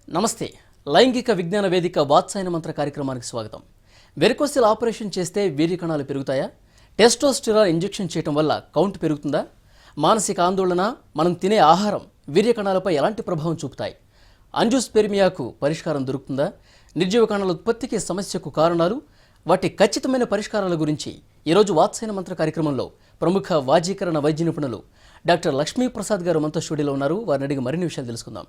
నమస్తే. లైంగిక విజ్ఞాన వేదిక వాత్సాయన మంత్ర కార్యక్రమానికి స్వాగతం. వెరికోసిల్ ఆపరేషన్ చేస్తే వీర్య కణాలు పెరుగుతాయా? టెస్టోస్టెరాన్ ఇంజెక్షన్ చేయడం వల్ల కౌంట్ పెరుగుతుందా? మానసిక ఆందోళన, మనం తినే ఆహారం వీర్య కణాలపై ఎలాంటి ప్రభావం చూపుతాయి? అంజోస్పెర్మియాకు పరిష్కారం దొరుకుతుందా? నిర్జీవ కణాల ఉత్పత్తికి సమస్యకు కారణాలు, వాటి ఖచ్చితమైన పరిష్కారాల గురించి ఈరోజు వాత్సాయన మంత్ర కార్యక్రమంలో ప్రముఖ వాజీకరణ వైద్య నిపుణులు డాక్టర్ లక్ష్మీప్రసాద్ గారు మనతో స్టూడియోలో ఉన్నారు. వారిని అడిగి మరిన్ని విషయాలు తెలుసుకుందాం.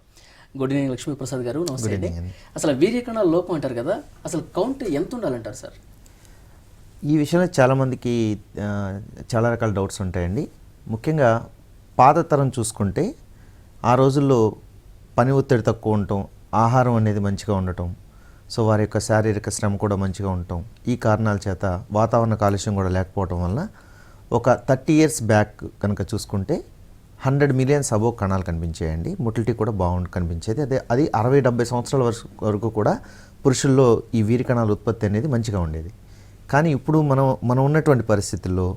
గుడ్ ఈవినింగ్ లక్ష్మీప్రసాద్ గారు. నమస్తే అండి. అసలు వీర్య కణాల లోపం అంటారు కదా, అసలు కౌంట్ ఎంత ఉండాలంటారు సార్? ఈ విషయంలో చాలామందికి చాలా రకాల డౌట్స్ ఉంటాయండి. ముఖ్యంగా పాత తరం చూసుకుంటే ఆ రోజుల్లో పని ఒత్తిడి తక్కువ ఉండటం, ఆహారం అనేది మంచిగా ఉండటం, సో వారి యొక్క శారీరక శ్రమ కూడా మంచిగా ఉండటం, ఈ కారణాల చేత వాతావరణ కాలుష్యం కూడా లేకపోవడం వల్ల ఒక 30 years బ్యాక్ కనుక చూసుకుంటే 100 million అబోవ్ కణాలు కనిపించాయండి. మొటిలిటీ కూడా కనిపించేది. అది 60-70 సంవత్సరాల వరకు కూడా పురుషుల్లో ఈ వీర్య కణాల ఉత్పత్తి అనేది మంచిగా ఉండేది. కానీ ఇప్పుడు మనం ఉన్నటువంటి పరిస్థితుల్లో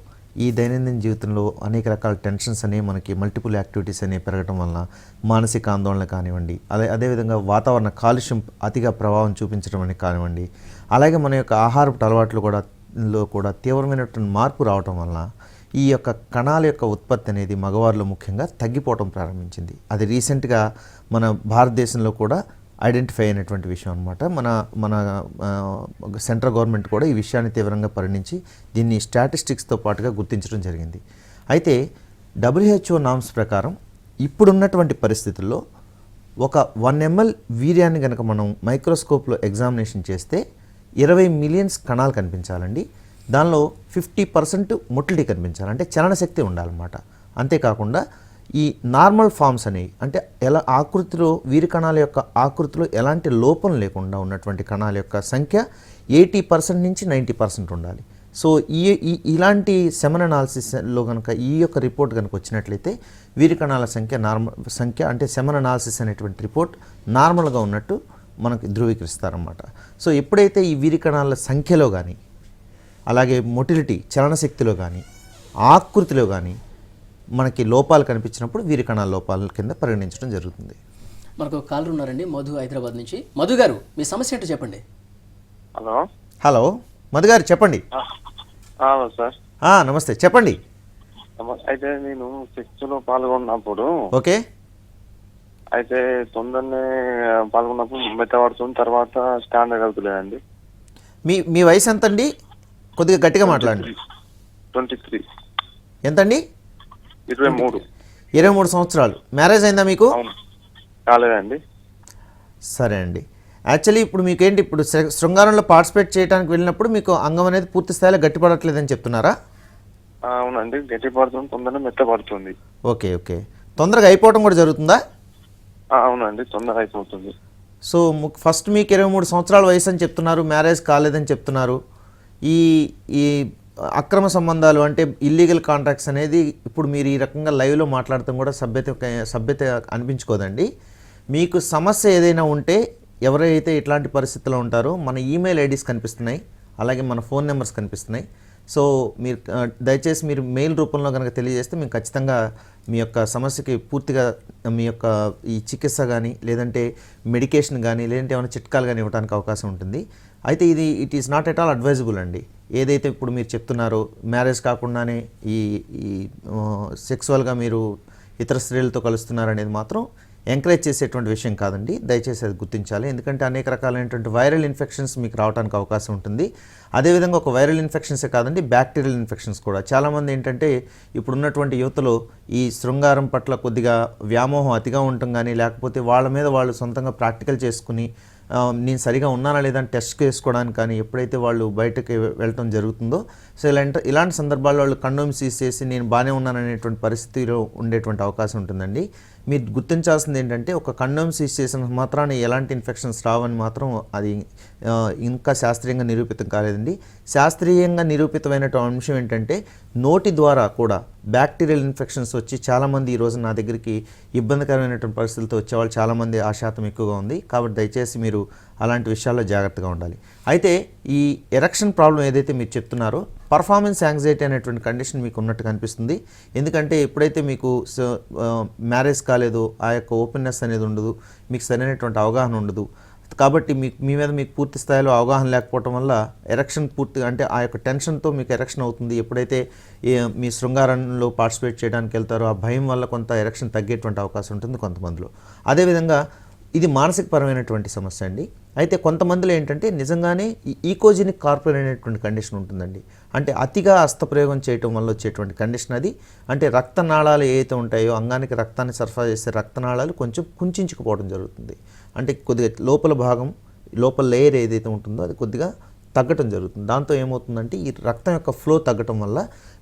ఈ దైనందిన జీవితంలో అనేక రకాల టెన్షన్స్ అనేవి, మనకి మల్టిపుల్ యాక్టివిటీస్ అనేవి పెరగడం వల్ల మానసిక ఆందోళన కానివ్వండి, అదేవిధంగా వాతావరణ కాలుష్యం అతిగా ప్రభావం చూపించడం అనేది కానివ్వండి, అలాగే మన యొక్క ఆహారపు అలవాట్లు కూడా తీవ్రమైనటువంటి మార్పు రావటం వల్ల ఈ యొక్క కణాల యొక్క ఉత్పత్తి అనేది మగవారిలో ముఖ్యంగా తగ్గిపోవటం ప్రారంభించింది. అది రీసెంట్గా మన భారతదేశంలో కూడా ఐడెంటిఫై అయినటువంటి విషయం అనమాట. మన సెంట్రల్ గవర్నమెంట్ కూడా ఈ విషయాన్ని తీవ్రంగా పరిగణించి దీన్ని స్టాటిస్టిక్స్తో పాటుగా గుర్తించడం జరిగింది. అయితే WHO నామ్స్ ప్రకారం ఇప్పుడున్నటువంటి పరిస్థితుల్లో ఒక 1 ml వీర్యాన్ని కనుక మనం మైక్రోస్కోప్లో ఎగ్జామినేషన్ చేస్తే 20 million కణాలు కనిపించాలండి. దానిలో 50% మొటిలిటీ కనిపించాలి, అంటే చలనశక్తి ఉండాలన్నమాట. అంతేకాకుండా ఈ నార్మల్ ఫామ్స్ అనేవి, అంటే ఎలా ఆకృతిలో వీర్య కణాల యొక్క ఆకృతిలో ఎలాంటి లోపం లేకుండా ఉన్నటువంటి కణాల యొక్క సంఖ్య 80% నుంచి 90% ఉండాలి. సో ఇలాంటి సెమన్ అనాలిసిస్లో కనుక ఈ యొక్క రిపోర్ట్ కనుక వచ్చినట్లయితే వీర్య కణాల సంఖ్య అంటే సెమన్ అనాలిసిస్ అనేటువంటి రిపోర్ట్ నార్మల్గా ఉన్నట్టు మనకి ధృవీకరిస్తారన్నమాట. సో ఎప్పుడైతే ఈ వీర్య కణాల సంఖ్యలో కానీ, అలాగే మొటిలిటీ చలనశక్తిలో కానీ, ఆకృతిలో కానీ మనకి లోపాలు కనిపించినప్పుడు వీర్య కణాల లోపాల కింద పరిగణించడం జరుగుతుంది. మనకు కాలర్ ఉన్నారండి, మధు, హైదరాబాద్ నుంచి. మధు గారు, మీ సమస్య ఏంటో చెప్పండి. హలో మధు గారు, చెప్పండి. సార్ నమస్తే, చెప్పండి. అయితే నేను సెక్స్లో పాల్గొన్నప్పుడు, ఓకే, అయితే తొందరనే పాల్గొన్నప్పుడు మెత్తబడుతుంది, తర్వాత స్టాండర్డ్ అవుతుందండి. మీ వయసు ఎంతండి? కొద్దిగా గట్టిగా మాట్లాడండి. 23. ఎంతండి? 23 సంవత్సరాలు. మ్యారేజ్ అయిందా మీకు? కాలేదండి. సరే అండి. యాక్చువల్లీ ఇప్పుడు మీకేంటి, ఇప్పుడు శృంగారంలో పార్టిసిపేట్ చేయడానికి వెళ్ళినప్పుడు మీకు అంగం అనేది పూర్తి స్థాయిలో గట్టిపడట్లేదని చెప్తున్నారా? అవునండి, గట్టిపడుతుంది, తొందరగా మెత్తబడుతుంది. ఓకే. తొందరగా అయిపోవడం కూడా జరుగుతుందా? అవునండి, తొందరగా అయిపోతుంది. సో ఫస్ట్ మీకు 23 సంవత్సరాల వయసు అని చెప్తున్నారు, మ్యారేజ్ కాలేదని చెప్తున్నారు. ఈ అక్రమ సంబంధాలు అంటే ఇల్లీగల్ కాంట్రాక్ట్స్ అనేది ఇప్పుడు మీరు ఈ రకంగా లైవ్లో మాట్లాడటం కూడా సభ్యత అనిపించుకోదండి. మీకు సమస్య ఏదైనా ఉంటే ఎవరైతే ఇట్లాంటి పరిస్థితుల్లో ఉంటారో మన ఈమెయిల్ ఐడీస్ కనిపిస్తున్నాయి, అలాగే మన ఫోన్ నెంబర్స్ కనిపిస్తున్నాయి. సో మీరు దయచేసి మీరు మెయిల్ రూపంలో కనుక తెలియజేస్తే మేము ఖచ్చితంగా మీ యొక్క సమస్యకి పూర్తిగా మీ యొక్క ఈ చికిత్స కానీ, లేదంటే మెడికేషన్ కానీ, లేదంటే ఏమైనా చిట్కాలు కానీ ఇవ్వడానికి అవకాశం ఉంటుంది. అయితే it is not at all advisable అండి. ఏదైతే ఇప్పుడు మీరు చెప్తున్నారో మ్యారేజ్ కాకుండానే ఈ సెక్సువల్గా మీరు ఇతర స్త్రీలతో కలుస్తున్నారనేది మాత్రం ఎంకరేజ్ చేసేటువంటి విషయం కాదండి. దయచేసి అది గుర్తించాలి. ఎందుకంటే అనేక రకాలైనటువంటి వైరల్ ఇన్ఫెక్షన్స్ మీకు రావడానికి అవకాశం ఉంటుంది. అదేవిధంగా ఒక వైరల్ ఇన్ఫెక్షన్సే కాదండి, బ్యాక్టీరియల్ ఇన్ఫెక్షన్స్ కూడా. చాలామంది ఏంటంటే ఇప్పుడున్నటువంటి యువతలో ఈ శృంగారం పట్ల కొద్దిగా వ్యామోహం అతిగా ఉండటం కానీ, లేకపోతే వాళ్ళ మీద వాళ్ళు సొంతంగా ప్రాక్టికల్ చేసుకుని నేను సరిగా ఉన్నానా లేదని టెస్ట్ చేసుకోవడానికి కానీ ఎప్పుడైతే వాళ్ళు బయటకు వెళ్ళటం జరుగుతుందో, సో ఇలాంటి సందర్భాల్లో వాళ్ళు కండోమ్స్ యూస్ చేసి నేను బాగానే ఉన్నాననేటువంటి పరిస్థితిలో ఉండేటువంటి అవకాశం ఉంటుందండి. మీరు గుర్తించాల్సింది ఏంటంటే, ఒక కండోమ్స్ యూస్ చేసిన మాత్రాన ఎలాంటి ఇన్ఫెక్షన్స్ రావని మాత్రం అది ఇంకా శాస్త్రీయంగా నిరూపితం కాలేదండి. శాస్త్రీయంగా నిరూపితమైనటువంటి అంశం ఏంటంటే, నోటి ద్వారా కూడా బ్యాక్టీరియల్ ఇన్ఫెక్షన్స్ వచ్చి చాలామంది ఈరోజు నా దగ్గరికి ఇబ్బందికరమైనటువంటి పరిస్థితులతో వచ్చేవాళ్ళు చాలామంది, ఆ శాతం ఎక్కువగా ఉంది. కాబట్టి దయచేసి మీరు అలాంటి విషయాల్లో జాగ్రత్తగా ఉండాలి. అయితే ఈ ఎరెక్షన్ ప్రాబ్లం ఏదైతే మీరు చెప్తున్నారో, పర్ఫార్మెన్స్ యాంగ్జైటీ అనేటువంటి కండిషన్ మీకు ఉన్నట్టు కనిపిస్తుంది. ఎందుకంటే ఎప్పుడైతే మీకు మ్యారేజ్ కాలేదో ఆ యొక్క ఓపెన్నెస్ అనేది ఉండదు, మీకు సరైనటువంటి అవగాహన ఉండదు. కాబట్టి మీ మీద మీకు పూర్తి స్థాయిలో అవగాహన లేకపోవడం వల్ల ఎరెక్షన్ పూర్తిగా అంటే ఆ యొక్క టెన్షన్తో మీకు ఎరెక్షన్ అవుతుంది. ఎప్పుడైతే మీ శృంగారంలో పార్టిసిపేట్ చేయడానికి వెళ్తారో ఆ భయం వల్ల కొంత ఎరెక్షన్ తగ్గేటువంటి అవకాశం ఉంటుంది కొంతమందిలో. అదేవిధంగా ఇది మానసికపరమైనటువంటి సమస్య అండి. అయితే కొంతమందిలో ఏంటంటే నిజంగానే ఈకోజినిక్ కార్పొరేట్ అనేటువంటి కండిషన్ ఉంటుందండి. అంటే అతిగా హస్తప్రయోగం చేయటం వల్ల వచ్చేటువంటి కండిషన్ అది. అంటే రక్తనాళాలు ఏవైతే ఉంటాయో అంగానికి రక్తాన్ని సరఫరా చేసే రక్తనాళాలు కొంచెం కుంచుకుపోవడం జరుగుతుంది. అంటే కొద్దిగా లోపల భాగం లోపల లేయర్ ఏదైతే ఉంటుందో అది కొద్దిగా తగ్గటం జరుగుతుంది. దాంతో ఏమవుతుందంటే ఈ రక్తం యొక్క ఫ్లో తగ్గటం వల్ల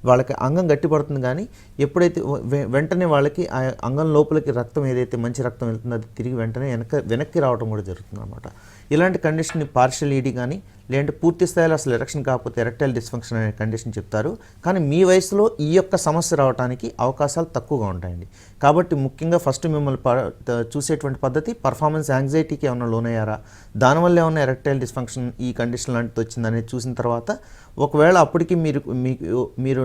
వాళ్ళకి అంగం గట్టిపడుతుంది. కానీ ఎప్పుడైతే వెంటనే వాళ్ళకి ఆ అంగం లోపలికి రక్తం ఏదైతే మంచి రక్తం వెళ్తుందో అది తిరిగి వెంటనే వెనక్కి రావడం కూడా జరుగుతుంది అన్నమాట. ఇలాంటి కండిషన్ని పార్షియల్ ఈడీ కానీ లేదంటే పూర్తి స్థాయిలో అసలు ఎరెక్షన్ కాకపోతే ఎరెక్టైల్ డిస్ఫంక్షన్ అనే కండిషన్ చెప్తారు. కానీ మీ వయసులో ఈ యొక్క సమస్య రావడానికి అవకాశాలు తక్కువగా ఉంటాయండి. కాబట్టి ముఖ్యంగా ఫస్ట్ మిమ్మల్ని చూసేటువంటి పద్ధతి పర్ఫార్మెన్స్ యాంగ్జైటీకి ఏమైనా లోనయ్యారా, దానివల్ల ఏమైనా ఎరెక్టైల్ డిస్ఫంక్షన్ ఈ కండిషన్ లాంటిది వచ్చిందనేది చూసిన తర్వాత ఒకవేళ అప్పటికి మీరు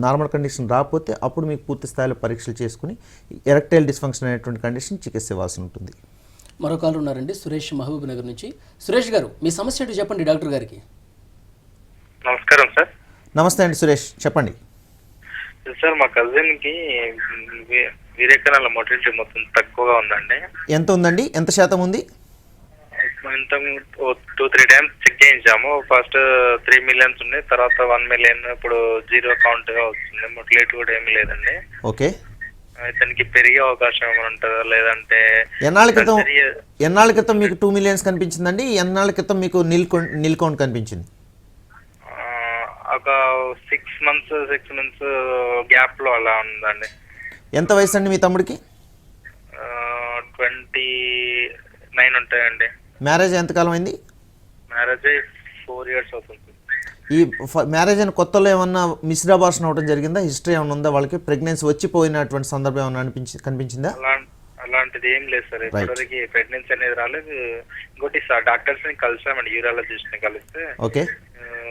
నార్మల్ కండిషన్ రాకపోతే అప్పుడు మీకు పూర్తి స్థాయిలో పరీక్షలు చేసుకుని ఎరెక్టైల్ డిస్ఫంక్షన్ అనేటువంటి కండిషన్ చికిత్స ఇవ్వాల్సి ఉంటుంది. మరో కాల్ ఉన్నారండి, సురేష్ మహబూబ్ నగర్ నుంచి. సురేష్ గారు మీ సమస్య ఏంటో చెప్పండి డాక్టర్ గారికి. నమస్కారం సార్. నమస్తే అండి సురేష్, చెప్పండి. సార్ మా కజిన్ కి వీరేకరాల మొటిలిటీ మొత్తం తక్కువగా ఉందండి. ఎంత ఉందండి, ఎంత శాతం ఉంది? ఇంత 2-3 టైమ్స్ చెక్ చేయించాము. ఫస్ట్ 3 మిలియన్స్ ఉన్నాయి, తర్వాత 1 మిలియన్, ఇప్పుడు 0 కౌంట్ గా వస్తుంది. మొటిలిటీ కూడా ఏమీ లేదండి. ఓకే, ఇతనికి పెరిగే అవకాశం ఏమైనా ఉంటుందా లేదంటే ఎన్నాళ్ళ క్రితం మీకు 2 మిలియన్స్ కనిపించిందండి? ఎన్నాళ్ళ క్రితం మీకు నిల్ కౌంట్ కనిపించింది? ఒక 6 మంత్స్ గ్యాప్ లో అలా ఉందండి. ఎంత వయసు అండి మీ తమ్ముడికి? 29 ఉంటాయండి. మ్యారేజ్ ఎంతకాలం అయింది? మ్యారేజ్ 4 years అవుతుంది. ఈ మ్యారేజ్ అయిన కొత్తలో ఏమన్నా మిస్డ్ అబార్షన్ అవ్వడం జరిగిందా? హిస్టరీ ఏమైనా ఉందా? వాళ్ళకి ప్రెగ్నెన్సీ వచ్చిపోయినటువంటి సందర్భం ఏమైనా కనిపించిందా? అలాంటిది ఏం లేదు సార్, ఇప్పటివరకు ప్రెగ్నెన్సీ అనేది రాలేదు. ఇంకోటి డాక్టర్స్ ని కలిసామండి, యూరాలజిస్ట్ ని కలిస్తే ఓకే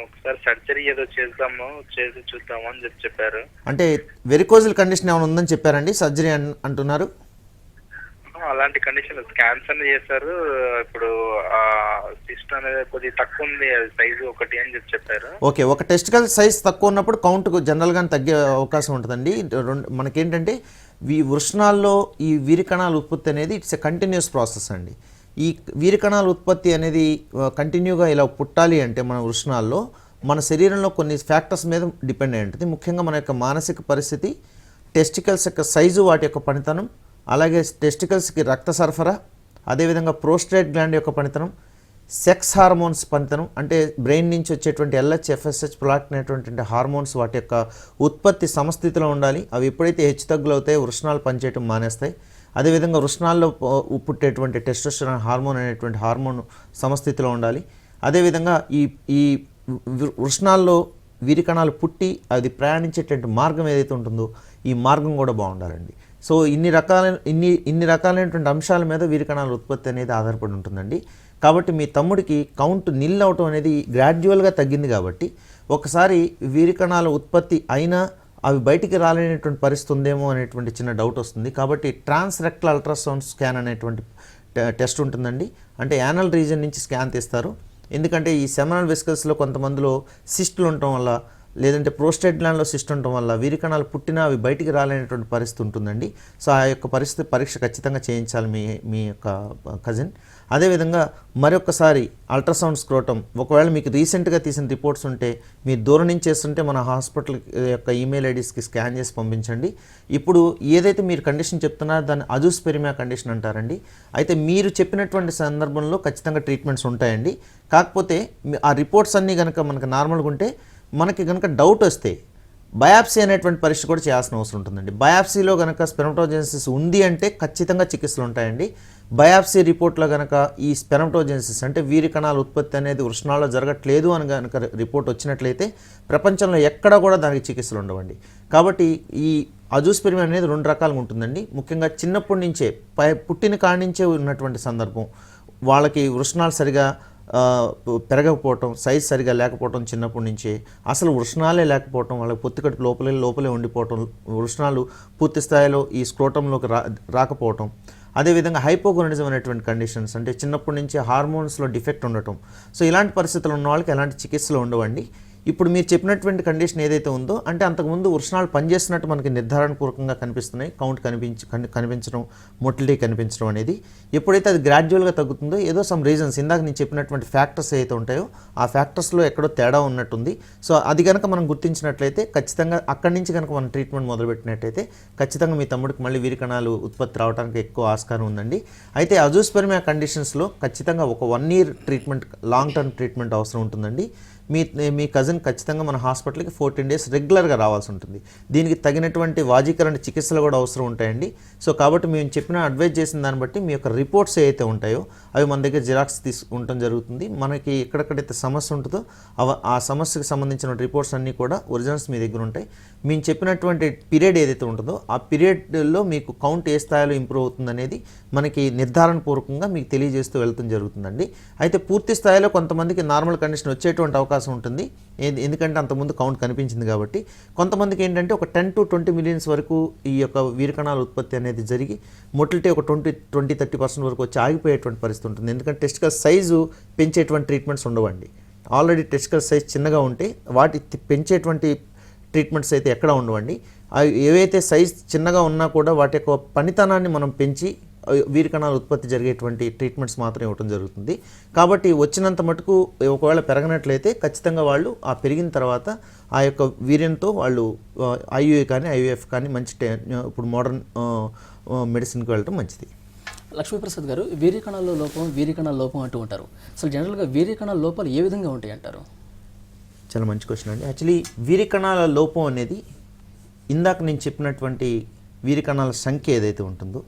ఒకసారి సర్జరీ ఏదో చేసి చూద్దాము అని చెప్పారు. అంటే వెరికోజల్ కండిషన్ ఏమైనా ఉందని చెప్పారండి, సర్జరీ అంటున్నారు? అలాంటి కండిషన్ స్కాన్స్ అన్ని చేశారు. ఇప్పుడు సిస్ట్ అనేది కొద్దిగా తక్కువ ఉంది, సైజు 1 అని చెప్పారు. ఓకే, ఒక టెస్టికల్ సైజ్ తక్కువ ఉన్నప్పుడు కౌంట్ జనరల్గానే తగ్గే అవకాశం ఉంటుందండి. మనకేంటంటే ఈ వృషణాల్లో ఈ వీరికణాల ఉత్పత్తి అనేది ఇట్స్ ఎ కంటిన్యూస్ ప్రాసెస్ అండి. ఈ వీరికణాల ఉత్పత్తి అనేది కంటిన్యూగా ఇలా పుట్టాలి అంటే మన వృషణాల్లో మన శరీరంలో కొన్ని ఫ్యాక్టర్స్ మీద డిపెండ్ అయి ఉంటుంది. ముఖ్యంగా మన యొక్క మానసిక పరిస్థితి, టెస్టికల్స్ యొక్క సైజు, వాటి యొక్క పనితనం, అలాగే టెస్టికల్స్కి రక్త సరఫరా, అదేవిధంగా ప్రోస్టేట్ గ్లాండ్ యొక్క పనితనం, సెక్స్ హార్మోన్స్ పనితనం అంటే బ్రెయిన్ నుంచి వచ్చేటువంటి LH, FSH, ప్లాక్టిన్ అనేటువంటి హార్మోన్స్ వాటి యొక్క ఉత్పత్తి సమస్థితిలో ఉండాలి. అవి ఎప్పుడైతే హెచ్చుతగ్గులు అవుతాయో వృషణాలు పనిచేయడం మానేస్తాయి. అదేవిధంగా వృషణాల్లో పుట్టేటువంటి టెస్టోస్టెరాన్ హార్మోన్ అనేటువంటి హార్మోన్ సమస్థితిలో ఉండాలి. అదేవిధంగా ఈ వృషణాల్లో వీరికణాలు పుట్టి అది ప్రయాణించేటువంటి మార్గం ఏదైతే ఉంటుందో ఈ మార్గం కూడా బాగుండాలండి. సో ఇన్ని రకాలైనటువంటి అంశాల మీద వీరికణాల ఉత్పత్తి అనేది ఆధారపడి ఉంటుందండి. కాబట్టి మీ తమ్ముడికి కౌంట్ నిల్ అవటం అనేది గ్రాడ్యువల్గా తగ్గింది. కాబట్టి ఒకసారి వీరికణాల ఉత్పత్తి అయినా అవి బయటికి రాలేనటువంటి పరిస్థితి ఉందేమో అనేటువంటి చిన్న డౌట్ వస్తుంది. కాబట్టి ట్రాన్స్రెక్టల్ అల్ట్రాసౌండ్ స్కాన్ అనేటువంటి టెస్ట్ ఉంటుందండి. అంటే యానల్ రీజన్ నుంచి స్కాన్ తీస్తారు. ఎందుకంటే ఈ సెమినల్ వెసికల్స్లో కొంతమందిలో సిస్టులు ఉండటం వల్ల లేదంటే ప్రోస్టేట్ గ్లాండ్లో సిస్ట్ ఉండటం వల్ల వీరికణాలు పుట్టినా అవి బయటికి రాలేనటువంటి పరిస్థితి ఉంటుందండి. సో ఆ యొక్క పరీక్ష ఖచ్చితంగా చేయించాలి మీ యొక్క కజిన్. అదేవిధంగా మరొకసారి అల్ట్రాసౌండ్ స్క్రోటం ఒకవేళ మీకు రీసెంట్గా తీసిన రిపోర్ట్స్ ఉంటే మీరు దూరం నుంచి చేస్తుంటే మన హాస్పిటల్ యొక్క ఈమెయిల్ ఐడీస్కి స్కాన్ చేసి పంపించండి. ఇప్పుడు ఏదైతే మీరు కండిషన్ చెప్తున్నారో దాన్ని అజూస్పెరిమియా కండిషన్ అంటారండి. అయితే మీరు చెప్పినటువంటి సందర్భంలో ఖచ్చితంగా ట్రీట్మెంట్స్ ఉంటాయండి. కాకపోతే ఆ రిపోర్ట్స్ అన్నీ కనుక మనకు నార్మల్గా ఉంటే మనకి కనుక డౌట్ వస్తే బయాప్సీ అనేటువంటి పరీక్ష కూడా చేయాల్సిన అవసరం ఉంటుందండి. బయాప్సీలో కనుక స్పెర్మటోజెనిసిస్ ఉంది అంటే ఖచ్చితంగా చికిత్సలు ఉంటాయండి. బయాప్సీ రిపోర్ట్లో కనుక ఈ స్పెర్మటోజెనిసిస్ అంటే వీరికణాల ఉత్పత్తి అనేది వృషణాల్లో జరగట్లేదు అని కనుక రిపోర్ట్ వచ్చినట్లయితే ప్రపంచంలో ఎక్కడా కూడా దానికి చికిత్సలు ఉండవండి. కాబట్టి ఈ అజూస్పెరిమియా అనేది 2 రకాలుగా ఉంటుందండి. ముఖ్యంగా చిన్నప్పటి నుంచే పుట్టిన కాడి నుంచే ఉన్నటువంటి సందర్భం వాళ్ళకి వృషణాలు సరిగా పెరగకపోవటం, సైజ్ సరిగా లేకపోవటం చిన్నప్పటి నుంచే, అసలు వృషణాలే లేకపోవటం, వాళ్ళకి పొత్తికట్టు లోపలే ఉండిపోవటం, వృషణాలు పూర్తి స్థాయిలో ఈ స్క్రోటంలోకి రాకపోవటం, అదేవిధంగా హైపోగోనడిజం అనేటువంటి కండిషన్స్, అంటే చిన్నప్పటి నుంచి హార్మోన్స్లో డిఫెక్ట్ ఉండటం. సో ఇలాంటి పరిస్థితులు ఉన్న వాళ్ళకి ఎలాంటి చికిత్సలు ఉండవండి. ఇప్పుడు మీరు చెప్పినటువంటి కండిషన్ ఏదైతే ఉందో, అంటే అంతకుముందు వృషణాలు పనిచేస్తున్నట్టు మనకి నిర్ధారణపూర్వకంగా కనిపిస్తున్నాయి, కౌంట్ కనిపించడం, మొటిలిటీ కనిపించడం అనేది. ఎప్పుడైతే అది గ్రాడ్యువల్గా తగ్గుతుందో, ఏదో సమ్ రీజన్స్, ఇందాక నేను చెప్పినటువంటి ఫ్యాక్టర్స్ ఏదైతే ఉంటాయో ఆ ఫ్యాక్టర్స్లో ఎక్కడో తేడా ఉన్నట్టుంది. సో అది కనుక మనం గుర్తించినట్లయితే ఖచ్చితంగా అక్కడి నుంచి కనుక మనం ట్రీట్మెంట్ మొదలుపెట్టినట్టయితే ఖచ్చితంగా మీ తమ్ముడికి మళ్ళీ వీరికణాలు ఉత్పత్తి రావడానికి ఎక్కువ ఆస్కారం ఉందండి. అయితే అజూస్పెర్మియా కండిషన్స్లో ఖచ్చితంగా ఒక 1 year treatment, long term treatment అవసరం ఉంటుందండి. మీ కజిన్ ఖచ్చితంగా మన హాస్పిటల్కి 14 days రెగ్యులర్గా రావాల్సి ఉంటుంది. దీనికి తగినటువంటి వాజీకరణ చికిత్సలు కూడా అవసరం ఉంటాయండి. సో కాబట్టి మేము చెప్పిన అడ్వైజ్ చేసిన దాన్ని బట్టి మీ యొక్క రిపోర్ట్స్ ఏవైతే ఉంటాయో అవి మన దగ్గర జిరాక్స్ తీసుకుంటాం జరుగుతుంది. మనకి ఎక్కడెక్కడైతే సమస్య ఉంటుందో ఆ సమస్యకు సంబంధించిన రిపోర్ట్స్ అన్నీ కూడా ఒరిజినల్స్ మీ దగ్గర ఉంటాయి. మేము చెప్పినటువంటి పీరియడ్ ఏదైతే ఉంటుందో ఆ పీరియడ్లో మీకు కౌంట్ ఏ స్థాయిలో ఇంప్రూవ్ అవుతుంది అనేది మనకి నిర్ధారణ పూర్వకంగా మీకు తెలియజేస్తూ వెళ్తాం జరుగుతుందండి. అయితే పూర్తి స్థాయిలో కొంతమందికి నార్మల్ కండిషన్ వచ్చేటువంటి అవకాశం ఉంటుంది, ఎందుకంటే అంతకుముందు కౌంట్ కనిపించింది కాబట్టి. కొంతమందికి ఏంటంటే ఒక 10 to 20 millions వరకు ఈ యొక్క వీరకణాల ఉత్పత్తి అనేది జరిగి మొటిలిటీ ఒక 20-30% వరకు వచ్చి ఆగిపోయేటువంటి పరిస్థితి ఉంటుంది. ఎందుకంటే టెస్టికల్ సైజు పెంచేటువంటి ట్రీట్మెంట్స్ ఉండవండి. ఆల్రెడీ టెస్టికల్ సైజ్ చిన్నగా ఉంటే వాటి పెంచేటువంటి ట్రీట్మెంట్స్ అయితే ఎక్కడ ఉండవండి. అవి ఏవైతే సైజ్ చిన్నగా ఉన్నా కూడా వాటి యొక్క పనితనాన్ని మనం పెంచి వీరికణాల ఉత్పత్తి జరిగేటువంటి ట్రీట్మెంట్స్ మాత్రం ఇవ్వడం జరుగుతుంది. కాబట్టి వచ్చినంత మటుకు ఒకవేళ పెరగనట్లయితే ఖచ్చితంగా వాళ్ళు ఆ పెరిగిన తర్వాత ఆ యొక్క వీర్యంతో వాళ్ళు ఐయుఏ కానీ ఐయుఎఫ్ కానీ మంచి ఇప్పుడు మోడర్న్ మెడిసిన్కి వెళ్ళడం మంచిది. లక్ష్మీప్రసాద్ గారు, వీరికణాల లోపం అంటూ ఉంటారు. అసలు జనరల్గా వీరికణాల లోపాలు ఏ విధంగా ఉంటాయి అంటారు? చాలా మంచి క్వశ్చన్ అండి. యాక్చువల్లీ వీరికణాల లోపం అనేది ఇందాక నేను చెప్పినటువంటి వీరికణాల సంఖ్య ఏదైతే ఉంటుందో